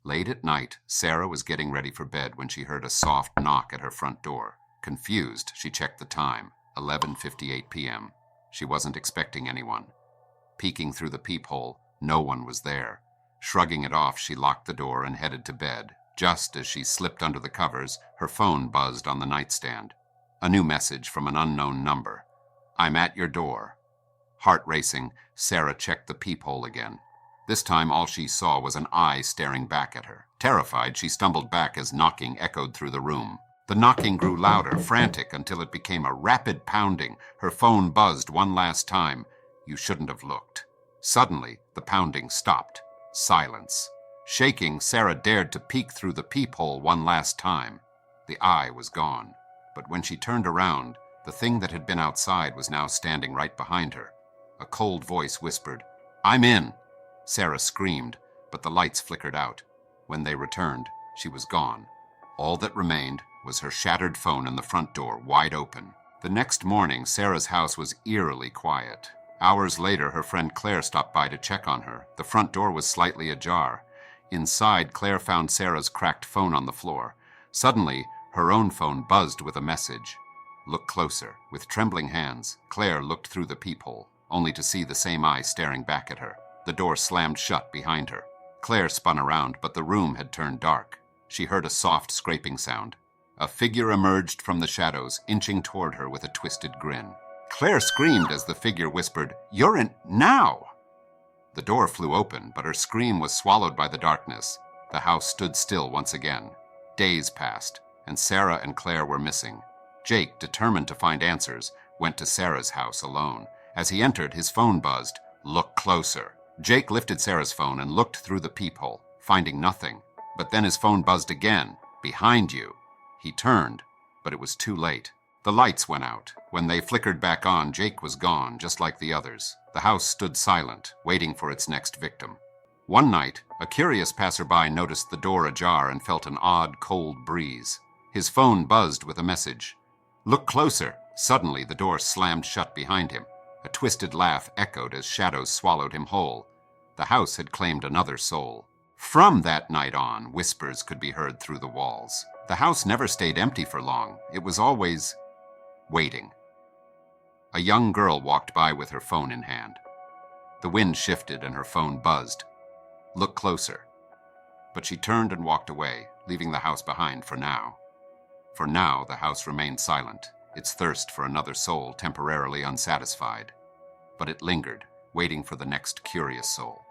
Late at night, Sarah was getting ready for bed when she heard a soft knock at her front door. Confused, she checked the time, 11:58 p.m. She wasn't expecting anyone. Peeking through the peephole, no one was there. Shrugging it off, she locked the door and headed to bed. Just as she slipped under the covers, her phone buzzed on the nightstand. A new message from an unknown number. "I'm at your door." Heart racing, Sarah checked the peephole again. This time all she saw was an eye staring back at her. Terrified, she stumbled back as knocking echoed through the room. The knocking grew louder, frantic, until it became a rapid pounding. Her phone buzzed one last time. You shouldn't have looked. Suddenly, the pounding stopped. Silence. Shaking, Sarah dared to peek through the peephole one last time. The eye was gone. But when she turned around, the thing that had been outside was now standing right behind her. A cold voice whispered, "I'm in." Sarah screamed, but the lights flickered out. When they returned, she was gone. All that remained was her shattered phone and the front door wide open. The next morning, Sarah's house was eerily quiet. Hours later, her friend Claire stopped by to check on her. The front door was slightly ajar. Inside, Claire found Sarah's cracked phone on the floor. Suddenly, her own phone buzzed with a message. "Look closer." With trembling hands, Claire looked through the peephole, only to see the same eye staring back at her. The door slammed shut behind her. Claire spun around, but the room had turned dark. She heard a soft scraping sound. A figure emerged from the shadows, inching toward her with a twisted grin. Claire screamed as the figure whispered, "You're in now!" The door flew open, but her scream was swallowed by the darkness. The house stood still once again. Days passed, and Sarah and Claire were missing. Jake, determined to find answers, went to Sarah's house alone. As he entered, his phone buzzed. "Look closer." Jake lifted Sarah's phone and looked through the peephole, finding nothing. But then his phone buzzed again. "Behind you." He turned, but it was too late. The lights went out. When they flickered back on, Jake was gone, just like the others. The house stood silent, waiting for its next victim. One night, a curious passerby noticed the door ajar and felt an odd, cold breeze. His phone buzzed with a message. "Look closer." Suddenly, the door slammed shut behind him. A twisted laugh echoed as shadows swallowed him whole. The house had claimed another soul. From that night on, whispers could be heard through the walls. The house never stayed empty for long. It was always waiting. A young girl walked by with her phone in hand. The wind shifted and her phone buzzed. "Look closer." But she turned and walked away, leaving the house behind for now. For now, the house remained silent, its thirst for another soul temporarily unsatisfied. But it lingered, waiting for the next curious soul.